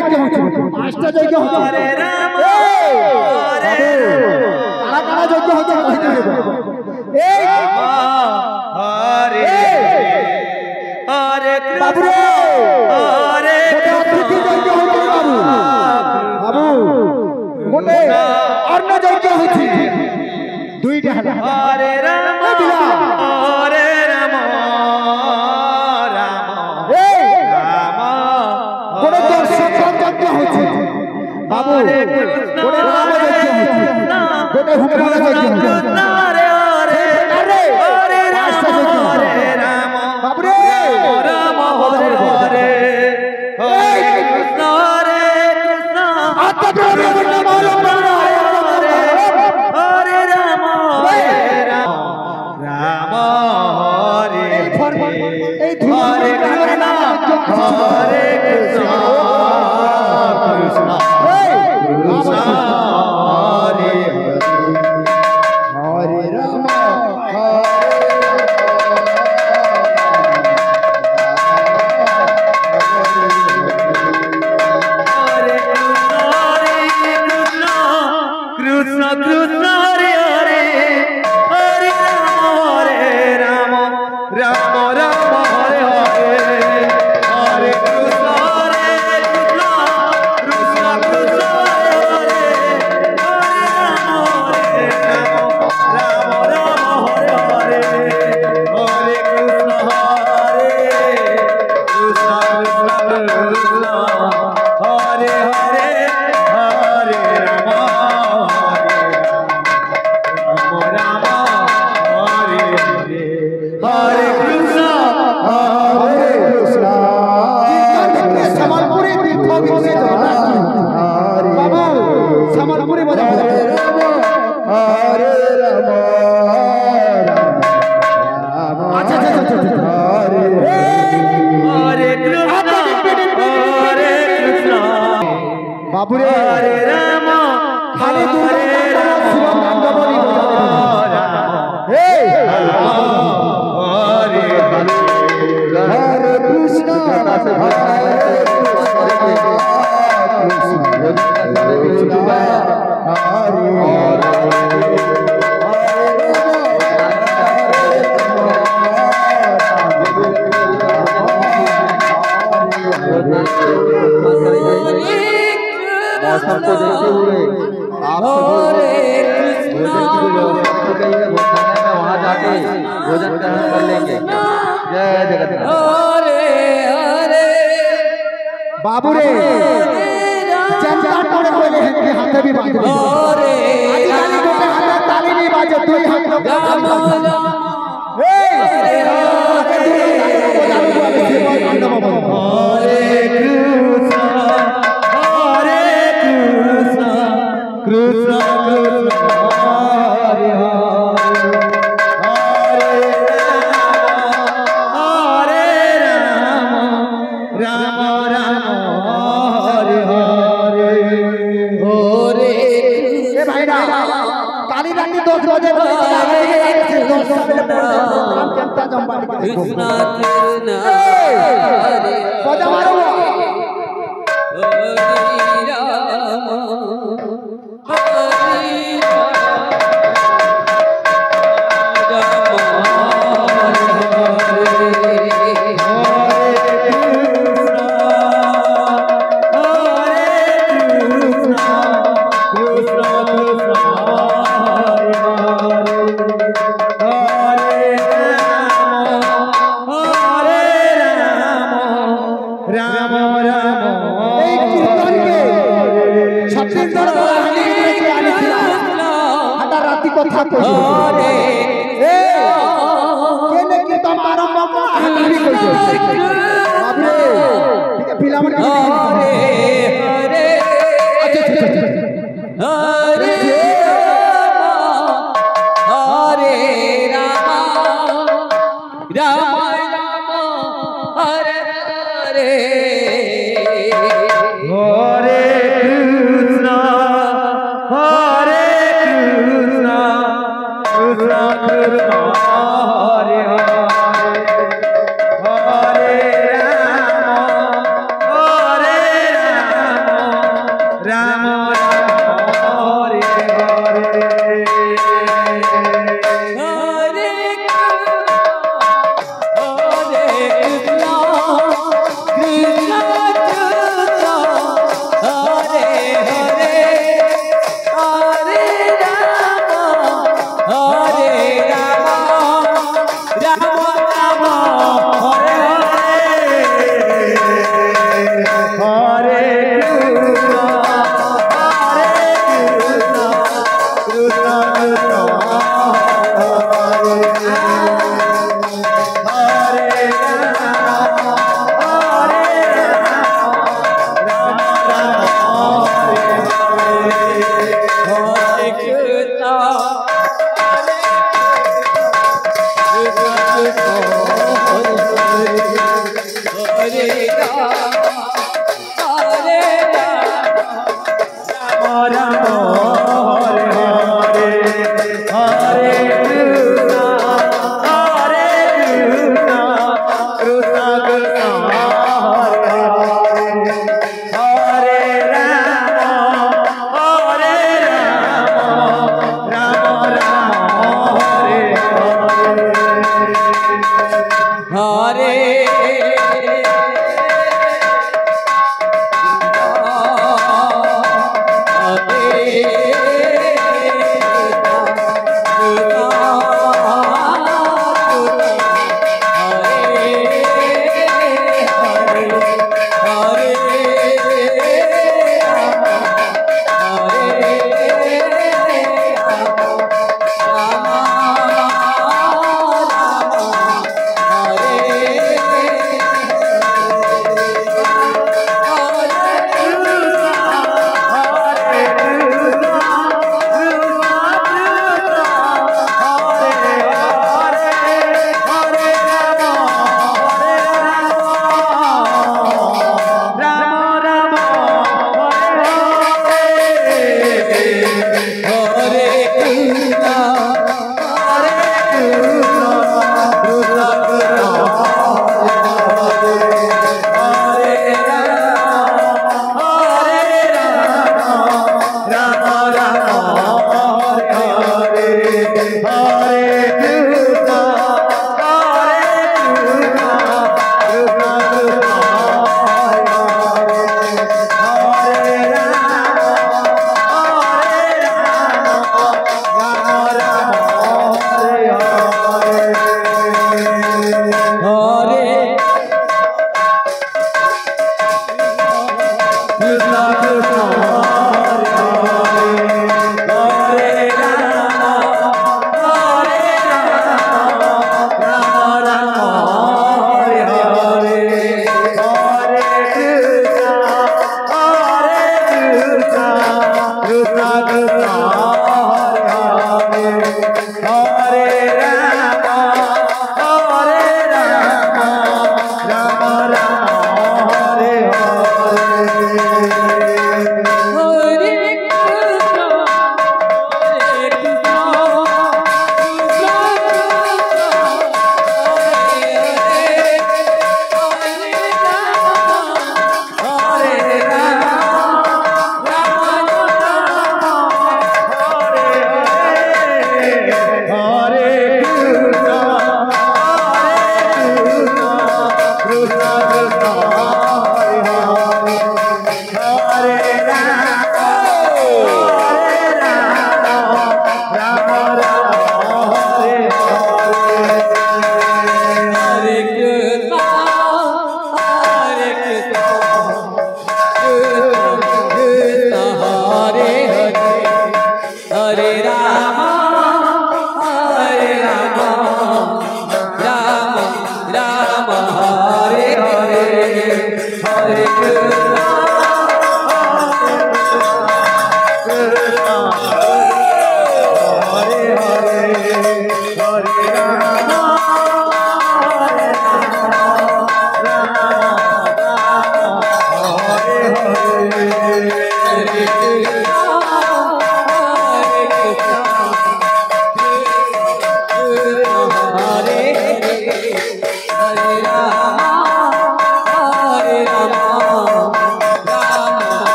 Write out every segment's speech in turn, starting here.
যজ্ঞ হচ্ছে 5টা যজ্ঞ হচ্ছে হরে রাম হরে কারা কারা যজ্ঞ হচ্ছে কইতে দেব এই হরে হরে বাবু রে হরে অতিথি যজ্ঞ হচ্ছে বাবু বাবু গোটে অন্য যজ্ঞ হচ্ছে দুইটা হরে রাম হরে রাম গোটে দর্শন যজ্ঞ হচ্ছে বাবু গোটে রাম যজ্ঞ হচ্ছে গোটে হুকুম যজ্ঞ হচ্ছে হরে হরে হরে হরে রাম হরে রাম বাবু রে রাম হরে হরে হরে কৃষ্ণ হরে কৃষ্ণ আত্মপ্রভু নাম হরে হরে রাম হরে রাম রাম হরে এই হরে কৃষ্ণ হরে কৃষ্ণ কৃষ্ণ কৃষ্ণ হরে হরে রাম কৃষ্ণ কৃষ্ণ হরে হরে হরে রাম রাম রাম হরে হরে হরে কৃষ্ণ হরে কৃষ্ণ কৃষ্ণ কৃষ্ণ হরে হরে হরে রাম রাম রাম হরে হরে হরে কৃষ্ণ হরে কৃষ্ণ কৃষ্ণ কৃষ্ণ হরে হরে হরে রাম রাম হরে হরে হরে কৃষ্ণ সম্বলপুরি তীর্থ বিশেষ বাবা সম্বলপুরি মজা হরে রাম আচ্ছা আচ্ছা হরে কৃষ্ণ হরে কৃষ্ণ বাবুরে হরে রাম খালি হরে রাম শিব নাম বলি হে হরে হরে কৃষ্ণ मौसम को देखते हुए आप वहाँ जाके भोजन ग्रहण कर लेंगे। जय जगन्नाथ। बाबू रे जनता टोड़े बोले हैं कि हाथ भी बाज रहे आदिवासी को पे हाथ ताली नहीं बाजे दो ही हाथ लोग कृष्ण कृष्ण हरे हरे राम राम राम हरे हरे हरे ए भाई ना काली रानी 2 बजे कृष्ण कृष्ण हरे बजा मारो राम राम এই কীর্তনকে ছত্তিশগড় হালি থেকে আনিছিলাম হাটা রাতি কথা কইছো রে এ কেনে কীর্তন আরম্ভ করা হালি কইছো বাবু ঠিক আছে ফিলামন রে হরে আচ্ছা হরে হরে রাম রাম হরে হরে হরে কৃষ্ণ হরে কৃষ্ণ কৃষ্ণ কৃষ্ণ হরে হরে হরে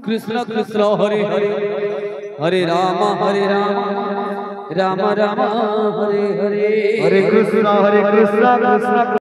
कृष्ण कृष्ण हरे हरे हरे राम राम राम हरे हरे हरे कृष्ण कृष्ण